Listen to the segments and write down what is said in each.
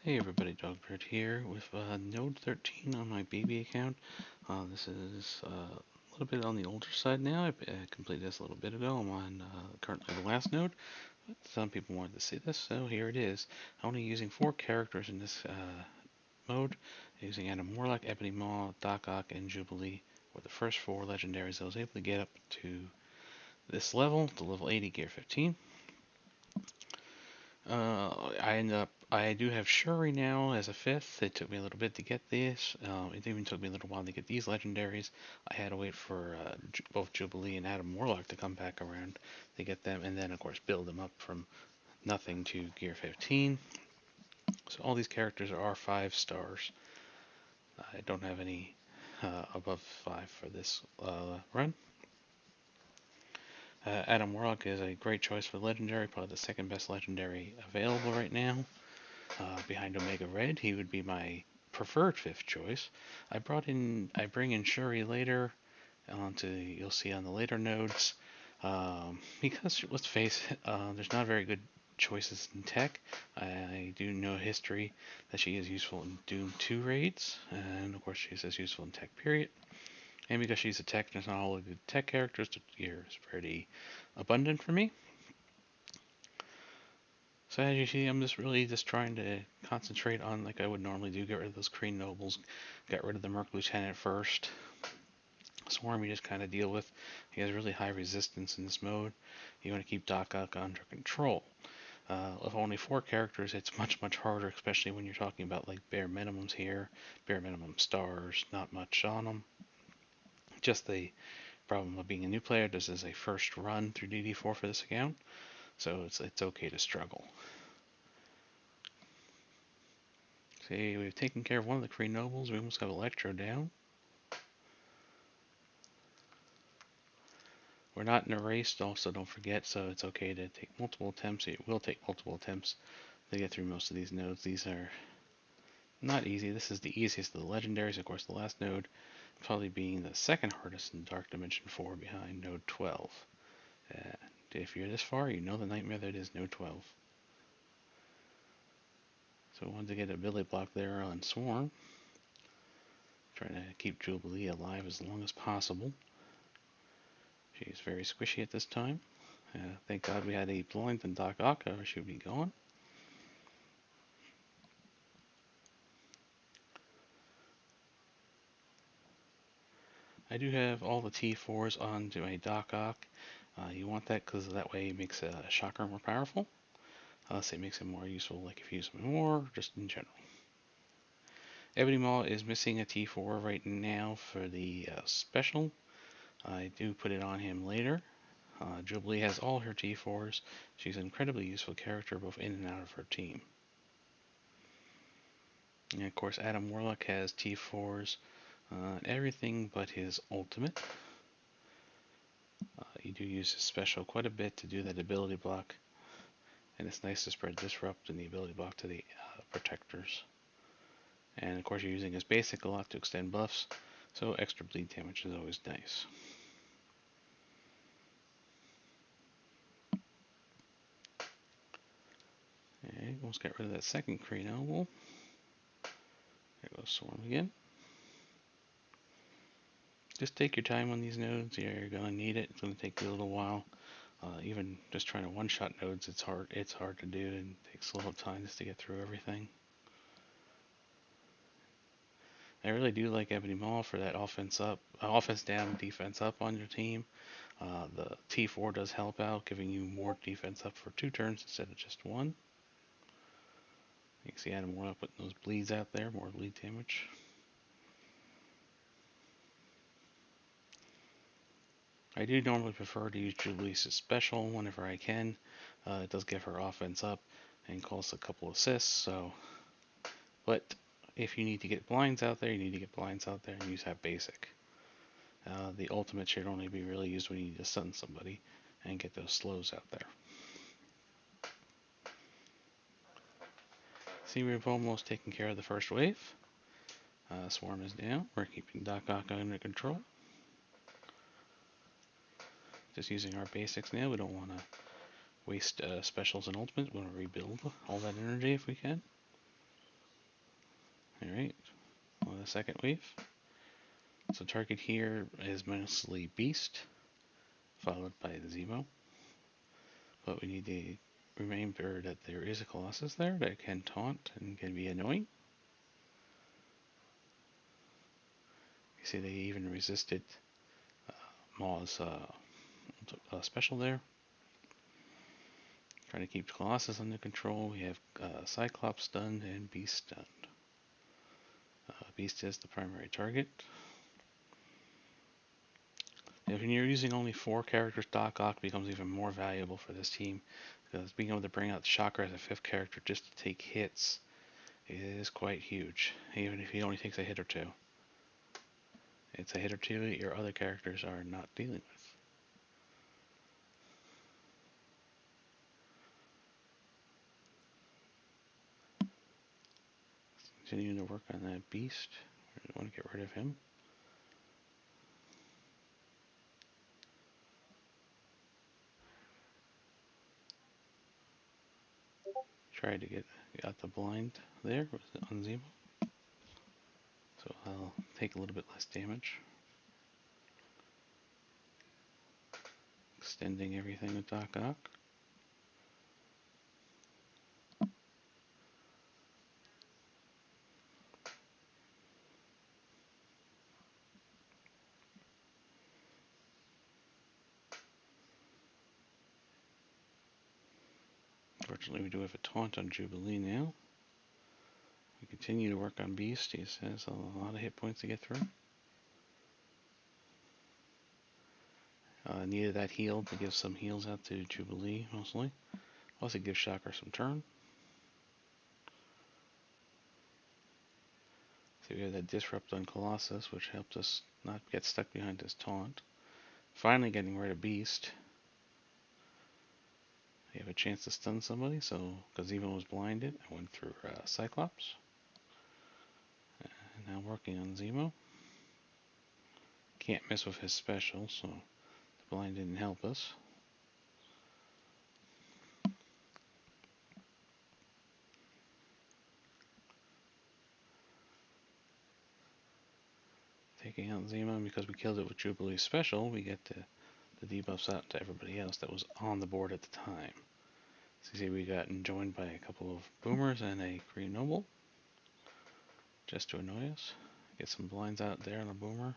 Hey everybody, Dogbird here with Node 13 on my BB account. This is a little bit on the older side now. I completed this a little bit ago. I'm on currently the last node, but some people wanted to see this, so here it is. I'm only using 4 characters in this mode, using Adam Warlock, Ebony Maw, Doc Ock, and Jubilee were the first 4 legendaries I was able to get up to this level, to level 80 gear 15. I do have Shuri now as a 5th. It took me a little bit to get this. It even took me a little while to get these legendaries. I had to wait for both Jubilee and Adam Warlock to come back around to get them, and then of course build them up from nothing to gear 15. So all these characters are 5 stars. I don't have any above 5 for this run. Adam Warlock is a great choice for legendary, probably the second best legendary available right now. Behind Omega Red, he would be my preferred 5th choice. I bring in Shuri later, you'll see on the later nodes, because let's face it, there's not very good choices in tech. I do know history that she is useful in Doom 2 raids, and of course she's as useful in tech period. And because she's a tech, there's not all the good tech characters, the gear is pretty abundant for me. So as you see, I'm just trying to concentrate on, like I would normally do, get rid of those Kree Nobles, get rid of the Merc Lieutenant first. Swarm you just kind of deal with. He has really high resistance in this mode. You want to keep Doc Ock under control. With only 4 characters, it's much harder, especially when you're talking about like bare minimums here, bare minimum stars, not much on them. Just the problem of being a new player. This is a first run through DD4 for this account, so it's okay to struggle. See, we've taken care of one of the Kree Nobles. We almost have Electro down. We're not in a race, also don't forget, so it's okay to take multiple attempts. It will take multiple attempts to get through most of these nodes. These are not easy. This is the easiest of the legendaries. Of course, the last node probably being the second hardest in Dark Dimension 4 behind node 12. If you're this far, you know the nightmare that is node 12. So we wanted to get a ability block there on Swarm. Trying to keep Jubilee alive as long as possible. She's very squishy at this time. Thank God we had a blind and Doc Ock, or she would be gone. I do have all the T4s onto a Doc Ock. You want that because that way it makes a Shocker more powerful. So it makes it more useful, like if you use them more, just in general. Ebony Maw is missing a T4 right now for the special. I do put it on him later. Jubilee has all her T4s. She's an incredibly useful character both in and out of her team. And of course, Adam Warlock has T4s, everything but his ultimate. You do use his special quite a bit to do that ability block, and it's nice to spread Disrupt and the ability block to the protectors. And of course, you're using his basic a lot to extend buffs, so extra bleed damage is always nice. Okay, almost got rid of that second Kree Noble. There goes Swarm again. Just take your time on these nodes. You're gonna need it. It's gonna take you a little while. Even just trying to one-shot nodes, it's hard. It's hard to do, and it takes a little time just to get through everything. I really do like Ebony Maw for that offense down, defense up on your team. The T4 does help out, giving you more defense up for 2 turns instead of just 1. You can see Adam Warlock putting those bleeds out there, more bleed damage. I do normally prefer to use Jubilee's special whenever I can. It does give her offense up and costs a couple assists, so. But if you need to get blinds out there, you need to get blinds out there and use that basic. The ultimate should only be really used when you need to stun somebody and get those slows out there. See, we've almost taken care of the first wave. Swarm is down. We're keeping Doc Ock under control. Just using our basics now. We don't want to waste specials and ultimates. We want to rebuild all that energy if we can. Alright, on the second wave. So target here is mostly Beast, followed by the Zemo. But we need to remember that there is a Colossus there that can taunt and can be annoying. You see they even resisted Maw's special there. Trying to keep Colossus under control. We have Cyclops stunned and Beast stunned. Beast is the primary target. If you're using only 4 characters, Doc Ock becomes even more valuable for this team, because being able to bring out Shocker as a 5th character just to take hits is quite huge, even if he only takes a hit or 2. It's a hit or 2 that your other characters are not dealing with. Continuing to work on that Beast. We want to get rid of him. Tried to get out the blind there on Zemo. So I'll take a little bit less damage. Extending everything with Doc Ock. Fortunately, we do have a taunt on Jubilee now. We continue to work on Beast. He has a lot of hit points to get through. Needed that heal to give some heals out to Jubilee, mostly. Also give Shocker some turn. So we have that Disrupt on Colossus, which helped us not get stuck behind his taunt. Finally getting rid of Beast. We have a chance to stun somebody, so because Zemo was blinded, I went through Cyclops. And now working on Zemo. Can't miss with his special, so the blind didn't help us. Taking out Zemo, and because we killed it with Jubilee's special, we get the debuffs out to everybody else that was on the board at the time. So you see we got joined by a couple of Boomers and a Green Noble, just to annoy us. Get some blinds out there on a Boomer.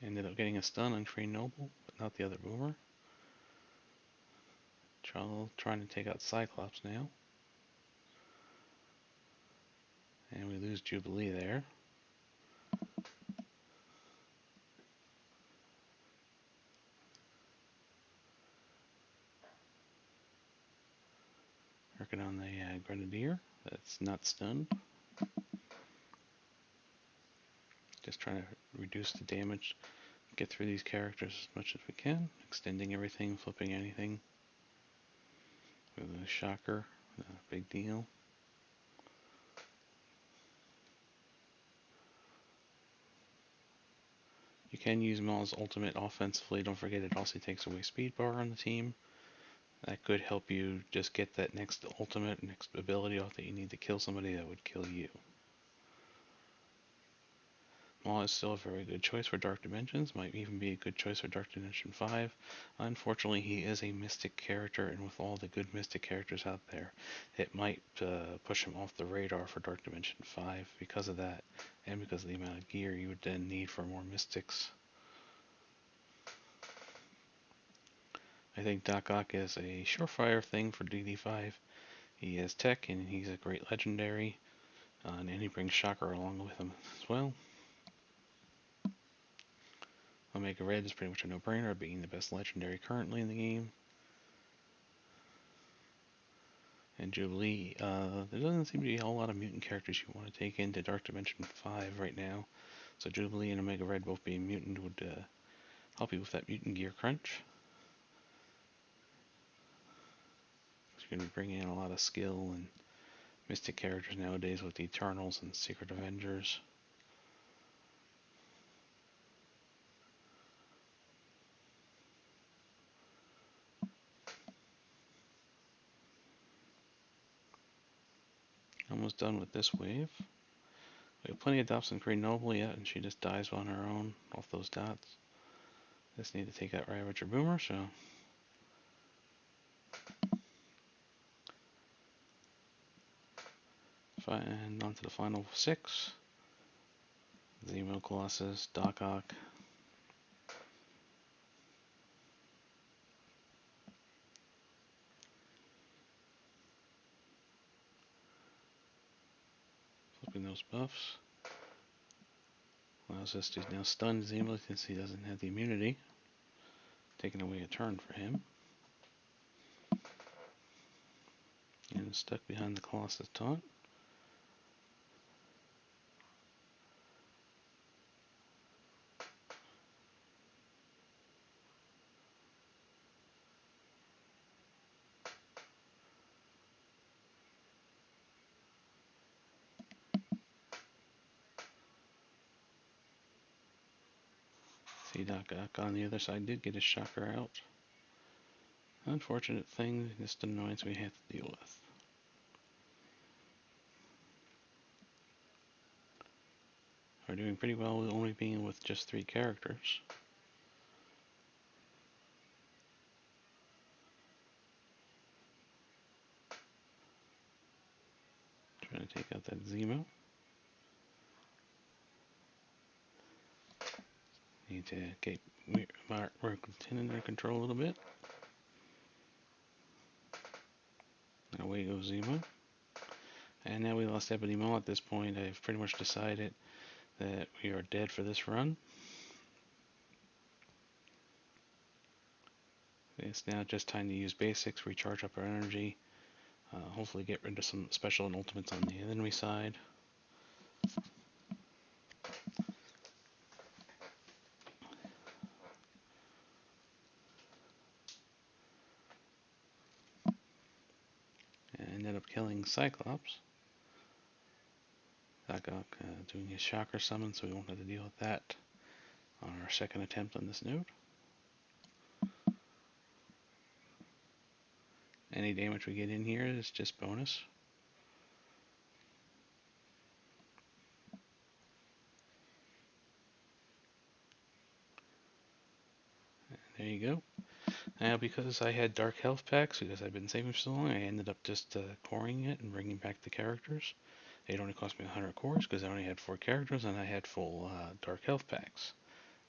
Ended up getting a stun on Green Noble, but not the other Boomer. Trying to take out Cyclops now. And we lose Jubilee there. Working on the Grenadier, that's not stunned. Just trying to reduce the damage, get through these characters as much as we can, extending everything, flipping anything. With a Shocker, big deal. You can use Maul's ultimate offensively. Don't forget it also takes away speed bar on the team. That could help you just get that next ultimate, next ability off that you need to kill somebody that would kill you. Maul is still a very good choice for Dark Dimensions. Might even be a good choice for Dark Dimension 5. Unfortunately, he is a Mystic character, and with all the good Mystic characters out there, it might push him off the radar for Dark Dimension 5 because of that, and because of the amount of gear you would then need for more Mystics. I think Doc Ock is a surefire thing for DD5. He has tech, and he's a great legendary, and he brings Shocker along with him as well. Omega Red is pretty much a no-brainer, being the best legendary currently in the game. And Jubilee, there doesn't seem to be a whole lot of mutant characters you want to take into Dark Dimension 5 right now. So Jubilee and Omega Red both being mutant would help you with that mutant gear crunch. You're going to be bringing in a lot of skill and Mystic characters nowadays with the Eternals and Secret Avengers. Almost done with this wave. We have plenty of Dobson Green Noble yet, and she just dies on her own off those dots. Just need to take out Ravager Boomer, so. And on to the final 6. Zemo Colossus, Doc Ock. Flipping those buffs. Allows us to now stun Zemo since he doesn't have the immunity. Taking away a turn for him. And stuck behind the Colossus taunt. See, Doc Ock on the other side did get his shocker out. Unfortunate thing, just an annoyance we have to deal with. We're doing pretty well with only being with just 3 characters. Trying to take out that Zemo. Need to get Mark under control a little bit. Away goes Zemo. And now we lost Ebony Maw at this point. I've pretty much decided that we are dead for this run. It's now just time to use basics, recharge up our energy, hopefully get rid of some special and ultimates on the enemy side. And ended up killing Cyclops. Doc Ock doing his shocker summon, so we won't have to deal with that on our second attempt on this node. Any damage we get in here is just bonus. There you go. Now, because I had dark health packs, because I've been saving for so long, I ended up just coring it and bringing back the characters. It only cost me 100 cores because I only had 4 characters and I had full dark health packs.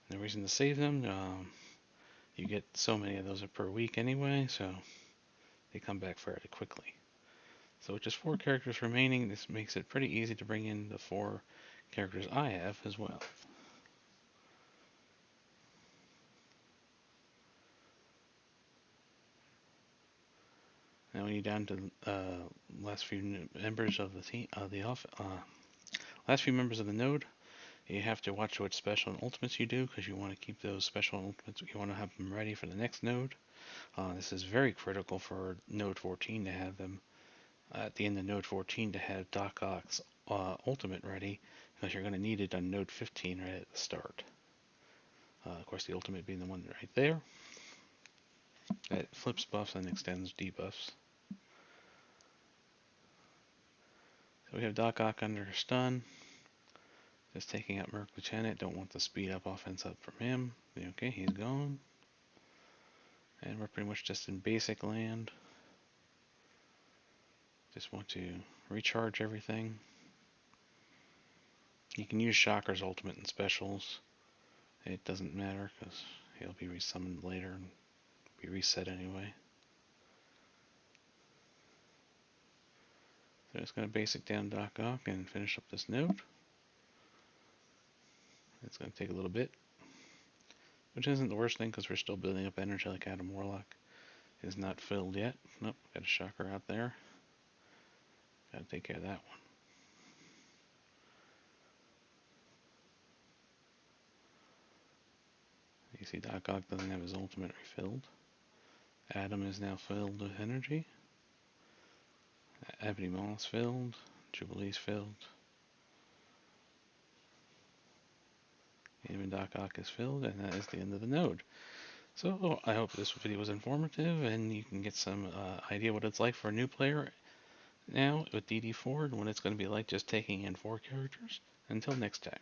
And the reason to save them, you get so many of those per week anyway, so they come back fairly quickly. So with just 4 characters remaining, this makes it pretty easy to bring in the 4 characters I have as well. Now when you're down to last few members of the team, last few members of the node, you have to watch what special and ultimates you do because you want to keep those special and ultimates. You want to have them ready for the next node. This is very critical for node 14 to have them at the end of node 14 to have Doc Ock's ultimate ready because you're going to need it on node 15 right at the start. Of course, the ultimate being the one right there. That flips buffs and extends debuffs. So we have Doc Ock under stun. Just taking out Merc Lieutenant. Don't want the speed up offense up from him. Okay, he's gone. And we're pretty much just in basic land. Just want to recharge everything. You can use Shocker's ultimate and specials. It doesn't matter because he'll be resummoned later and be reset anyway. So just going to basic down Doc Ock and finish up this node. It's going to take a little bit, which isn't the worst thing because we're still building up energy. Like Adam Warlock is not filled yet. Nope, got a Shocker out there. Got to take care of that one. You see Doc Ock doesn't have his ultimate refilled. Adam is now filled with energy. Ebony Moss filled. Jubilee's filled. Even Doc Ock is filled, and that is the end of the node. So I hope this video was informative and you can get some idea what it's like for a new player now with DD4 and what it's going to be like just taking in 4 characters. Until next time.